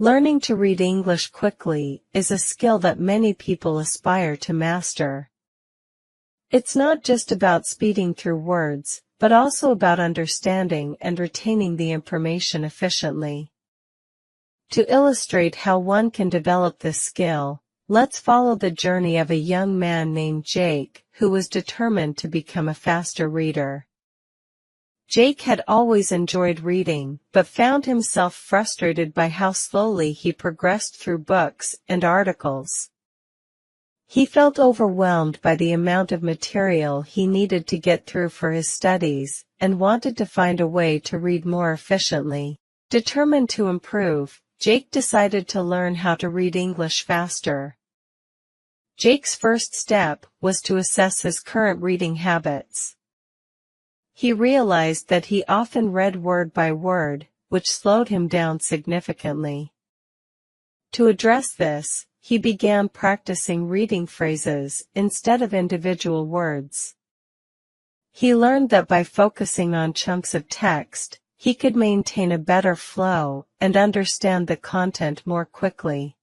Learning to read English quickly is a skill that many people aspire to master. It's not just about speeding through words, but also about understanding and retaining the information efficiently. To illustrate how one can develop this skill, let's follow the journey of a young man named Jake, who was determined to become a faster reader. Jake had always enjoyed reading, but found himself frustrated by how slowly he progressed through books and articles. He felt overwhelmed by the amount of material he needed to get through for his studies, and wanted to find a way to read more efficiently. Determined to improve, Jake decided to learn how to read English faster. Jake's first step was to assess his current reading habits. He realized that he often read word by word, which slowed him down significantly. To address this, he began practicing reading phrases instead of individual words. He learned that by focusing on chunks of text, he could maintain a better flow and understand the content more quickly.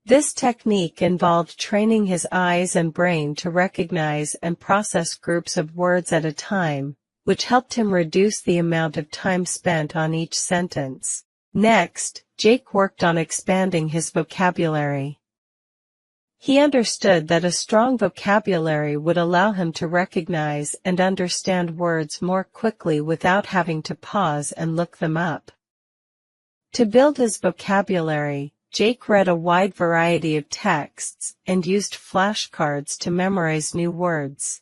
This technique involved training his eyes and brain to recognize and process groups of words at a time, which helped him reduce the amount of time spent on each sentence. Next, Jake worked on expanding his vocabulary. He understood that a strong vocabulary would allow him to recognize and understand words more quickly without having to pause and look them up. To build his vocabulary, Jake read a wide variety of texts and used flashcards to memorize new words.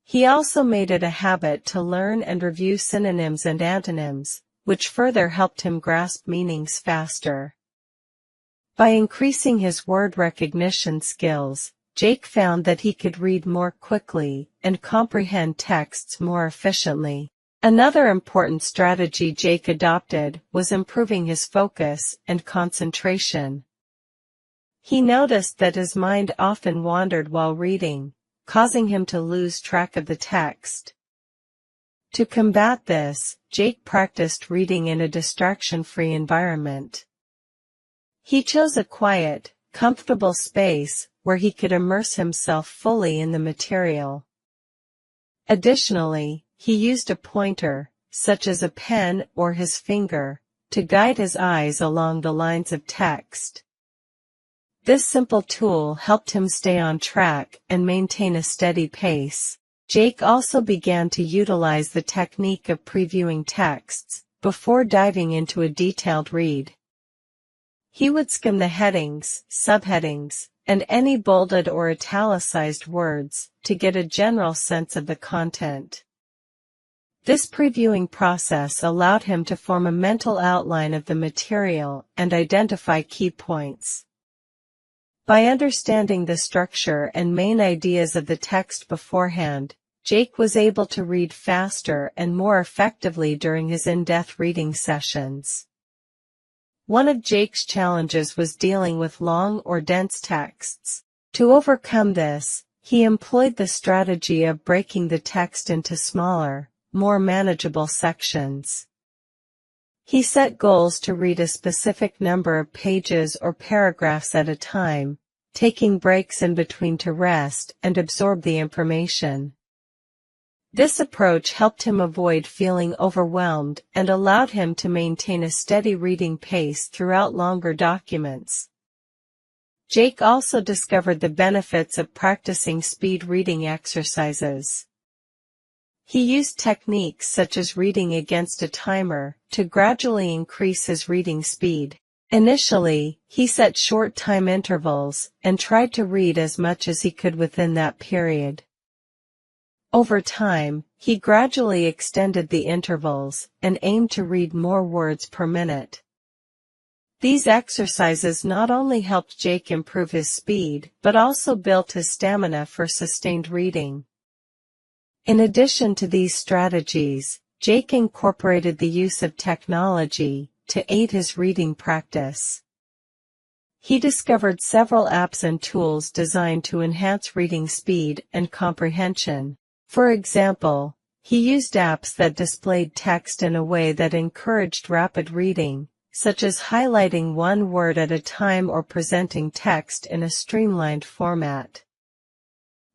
He also made it a habit to learn and review synonyms and antonyms, which further helped him grasp meanings faster. By increasing his word recognition skills, Jake found that he could read more quickly and comprehend texts more efficiently. Another important strategy Jake adopted was improving his focus and concentration. He noticed that his mind often wandered while reading, causing him to lose track of the text. To combat this, Jake practiced reading in a distraction-free environment. He chose a quiet, comfortable space where he could immerse himself fully in the material. Additionally, he used a pointer, such as a pen or his finger, to guide his eyes along the lines of text. This simple tool helped him stay on track and maintain a steady pace. Jake also began to utilize the technique of previewing texts before diving into a detailed read. He would skim the headings, subheadings, and any bolded or italicized words to get a general sense of the content. This previewing process allowed him to form a mental outline of the material and identify key points. By understanding the structure and main ideas of the text beforehand, Jake was able to read faster and more effectively during his in-depth reading sessions. One of Jake's challenges was dealing with long or dense texts. To overcome this, he employed the strategy of breaking the text into smaller, more manageable sections. He set goals to read a specific number of pages or paragraphs at a time, taking breaks in between to rest and absorb the information. This approach helped him avoid feeling overwhelmed and allowed him to maintain a steady reading pace throughout longer documents. Jake also discovered the benefits of practicing speed reading exercises. He used techniques such as reading against a timer to gradually increase his reading speed. Initially, he set short time intervals and tried to read as much as he could within that period. Over time, he gradually extended the intervals and aimed to read more words per minute. These exercises not only helped Jake improve his speed, but also built his stamina for sustained reading. In addition to these strategies, Jake incorporated the use of technology to aid his reading practice. He discovered several apps and tools designed to enhance reading speed and comprehension. For example, he used apps that displayed text in a way that encouraged rapid reading, such as highlighting one word at a time or presenting text in a streamlined format.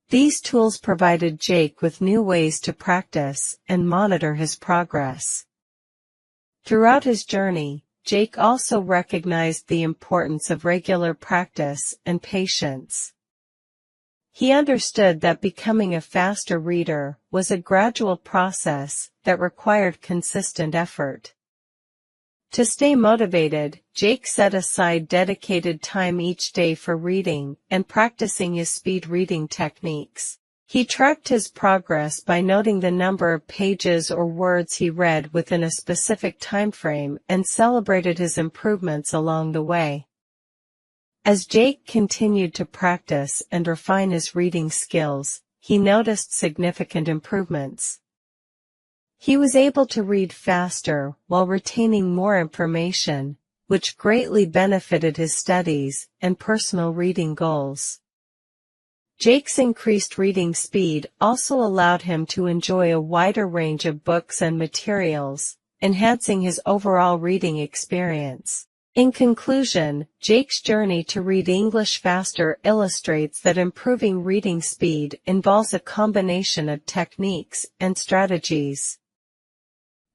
These tools provided Jake with new ways to practice and monitor his progress. Throughout his journey, Jake also recognized the importance of regular practice and patience. He understood that becoming a faster reader was a gradual process that required consistent effort. To stay motivated, Jake set aside dedicated time each day for reading and practicing his speed reading techniques. He tracked his progress by noting the number of pages or words he read within a specific time frame and celebrated his improvements along the way. As Jake continued to practice and refine his reading skills, he noticed significant improvements. He was able to read faster while retaining more information, which greatly benefited his studies and personal reading goals. Jake's increased reading speed also allowed him to enjoy a wider range of books and materials, enhancing his overall reading experience. In conclusion, Jake's journey to read English faster illustrates that improving reading speed involves a combination of techniques and strategies.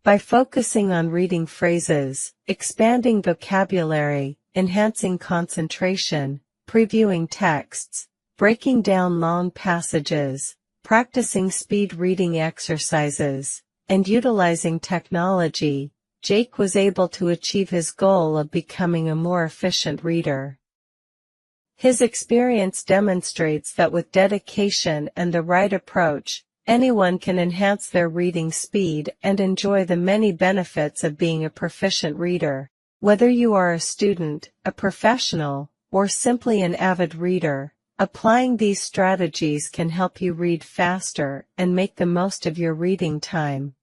By focusing on reading phrases, expanding vocabulary, enhancing concentration, previewing texts, breaking down long passages, practicing speed reading exercises, and utilizing technology, Jake was able to achieve his goal of becoming a more efficient reader. His experience demonstrates that with dedication and the right approach, anyone can enhance their reading speed and enjoy the many benefits of being a proficient reader. Whether you are a student, a professional, or simply an avid reader, applying these strategies can help you read faster and make the most of your reading time.